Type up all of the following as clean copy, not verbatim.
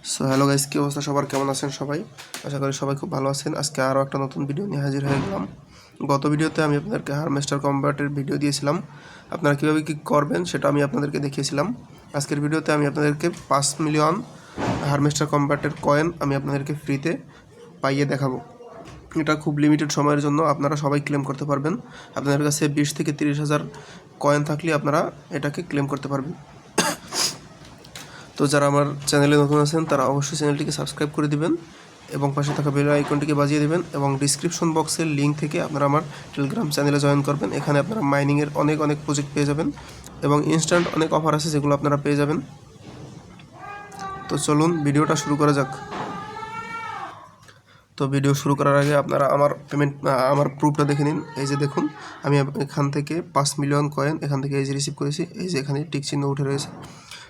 So hello guys, কি অবস্থা সবার? কেমন আছেন সবাই? আশা করি সবাই খুব ভালো আছেন। আজকে আরও একটা নতুন ভিডিও নিয়ে হাজির হয়ে গেলাম। গত ভিডিওতে আমি আপনাদেরকে হারভেস্টার কম্বাটের ভিডিও দিয়েছিলাম। আপনারা কীভাবে কী করবেন সেটা আমি আপনাদেরকে দেখিয়েছিলাম। আজকের ভিডিওতে আমি আপনাদেরকে 5 মিলিয়ন হারভেস্টার কম্বাটের কয়েন আমি আপনাদেরকে ফ্রিতে পাইয়ে দেখাবো। এটা খুব লিমিটেড সময়ের জন্য আপনারা সবাই ক্লেম করতে পারবেন। আপনাদের কাছে 20 থেকে 30 হাজার কয়েন থাকলে আপনারা এটাকে ক্লেম করতে পারবেন। তো যারা আমার চ্যানেলে নতুন আছেন তারা অবশ্যই চ্যানেলটিকে সাবস্ক্রাইব করে দিবেন এবং পাশে থাকা বেল আইকনটিকে বাজিয়ে দেবেন এবং ডিসক্রিপশন বক্সের লিঙ্ক থেকে আপনারা আমার টেলিগ্রাম চ্যানেলে জয়েন করবেন। এখানে আপনারা মাইনিংয়ের অনেক প্রজেক্ট পেয়ে যাবেন এবং ইনস্ট্যান্ট অনেক অফার আছে যেগুলো আপনারা পেয়ে যাবেন। তো চলুন ভিডিওটা শুরু করা যাক। তো ভিডিও শুরু করার আগে আপনারা আমার প্রুফটা দেখে নিন। এই যে দেখুন, আমি এখান থেকে 5 মিলিয়ন কয়েন এখান থেকে এই যে রিসিভ করেছি। এই যে এখানে টিক চিহ্ন উঠে রয়েছে।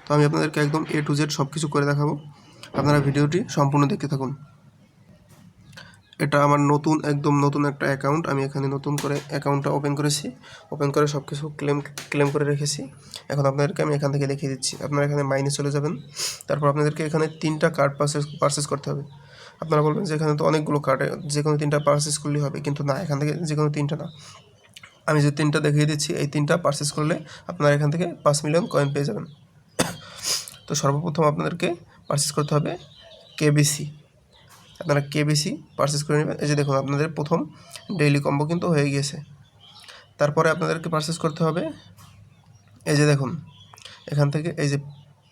তো আমি আপনাদেরকে একদম A to Z সব কিছু করে দেখাবো। আপনারা ভিডিওটি সম্পূর্ণ দেখতে থাকুন। এটা আমার একদম নতুন একটা অ্যাকাউন্ট। আমি এখানে নতুন করে অ্যাকাউন্টটা ওপেন করেছি। ওপেন করে সব কিছু ক্লেম করে রেখেছি। এখন আপনাদেরকে আমি এখান থেকে দেখিয়ে দিচ্ছি। আপনারা এখানে মাইনে চলে যাবেন। তারপর আপনাদেরকে এখানে 3টা কার্ড পারচেস করতে হবে। আপনারা বলবেন যে এখানে তো অনেকগুলো কার্ড, যে কোনো 3টা পারচেস করলেই হবে, কিন্তু না, এখান থেকে যে কোনো 3টা না। আমি যে 3টা দেখিয়ে দিচ্ছি, এই 3টা পারচেস করলে আপনারা এখান থেকে 5 মিলিয়ন কয়েন পেয়ে যাবেন। তো সর্বপ্রথম আপনাদেরকে পারচেস করতে হবে কেবিসি। আপনারা কেবিসি পারচেস করে নেবেন। এই যে দেখুন, আপনাদের প্রথম ডেইলি কম্বো কিন্তু হয়ে গিয়েছে। তারপরে আপনাদেরকে পারচেস করতে হবে, এই যে দেখুন এখান থেকে এই যে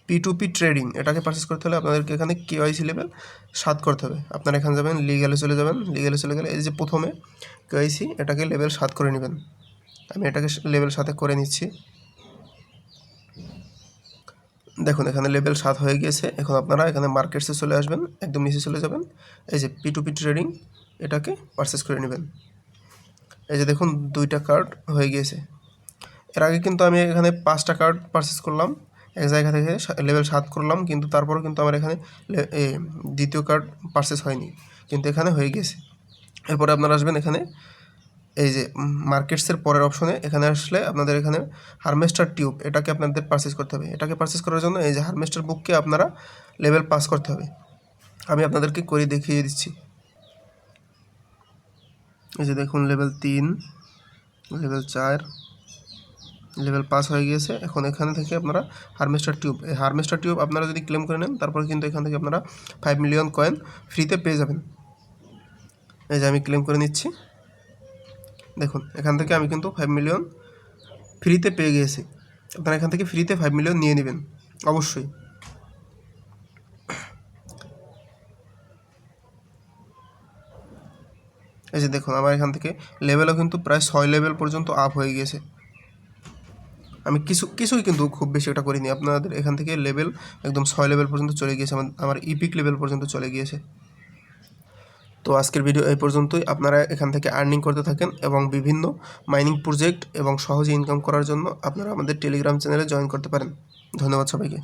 P2P ট্রেডিং, এটাকে পারচেস করতে হলে আপনাদেরকে এখানে KYC লেভেল 7 করতে হবে। আপনারা এখানে যাবেন, লিগ্যালে চলে যাবেন। লিগ্যালে চলে গেলে এই যে প্রথমে KYC, এটাকে লেভেল 7 করে নেবেন। আমি এটাকে লেভেল 7 করে নিচ্ছি। দেখুন এখানে লেভেল 7 হয়ে গিয়েছে। এখন আপনারা এখানে মার্কেটসে চলে আসবেন, একদম নিচে চলে যাবেন। এই যে P2P ট্রেডিং, এটাকে পারচেস করে নেবেন। এই যে দেখুন 2টা কার্ড হয়ে গিয়েছে। এর আগে কিন্তু আমি এখানে 5টা কার্ড পারচেস করলাম, এক জায়গা থেকে লেভেল 7 করলাম, কিন্তু তারপরেও কিন্তু আমার এখানে দ্বিতীয় কার্ড পারচেস হয়নি, কিন্তু এখানে হয়ে গিয়েছে। এরপরে আপনারা আসবেন এখানে, এই যে মার্কেটসের পরের অপশনে এখানে আসলে আপনাদের এখানে হারভেস্টার টিউব, এটাকে আপনাদের পারচেস করতে হবে। এটাকে পারচেস করার জন্য এই যে হারভেস্টার বুককে আপনারা লেভেল পাস করতে হবে। আমি আপনাদেরকে করে দেখিয়ে দিচ্ছি। এই যে দেখুন লেভেল 3, লেভেল 4, লেভেল 5 হয়ে গিয়েছে। এখন এখানে থেকে আপনারা হারভেস্টার টিউব, এই হারভেস্টার টিউব আপনারা যদি ক্লেম করে নেন, তারপরে কিন্তু এখান থেকে আপনারা 5 মিলিয়ন কয়েন ফ্রিতে পেয়ে যাবেন। এই যে আমি ক্লেম করে নিচ্ছি। দেখুন এখান থেকে আমি কিন্তু 5 মিলিয়ন ফ্রিতে পেয়ে গিয়েছি। আপনারা এখান থেকে ফ্রিতে 5 মিলিয়ন নিয়ে নেবেন অবশ্যই। এই যে দেখুন আমার এখান থেকে লেভেলও কিন্তু প্রায় 6 লেভেল পর্যন্ত আপ হয়ে গিয়েছে। আমি কিছুই কিন্তু খুব বেশি এটা করিনি। আপনাদের এখান থেকে লেভেল একদম 6 লেভেল পর্যন্ত চলে গিয়েছে, আমার ইপিক লেভেল পর্যন্ত চলে গিয়েছে। তো আজকের ভিডিও এই পর্যন্তই। আপনারা এখান থেকে আর্নিং করতে থাকেন এবং বিভিন্ন মাইনিং প্রজেক্ট এবং সহজে ইনকাম করার জন্য আপনারা আমাদের টেলিগ্রাম চ্যানেলে জয়েন করতে পারেন। ধন্যবাদ সবাইকে।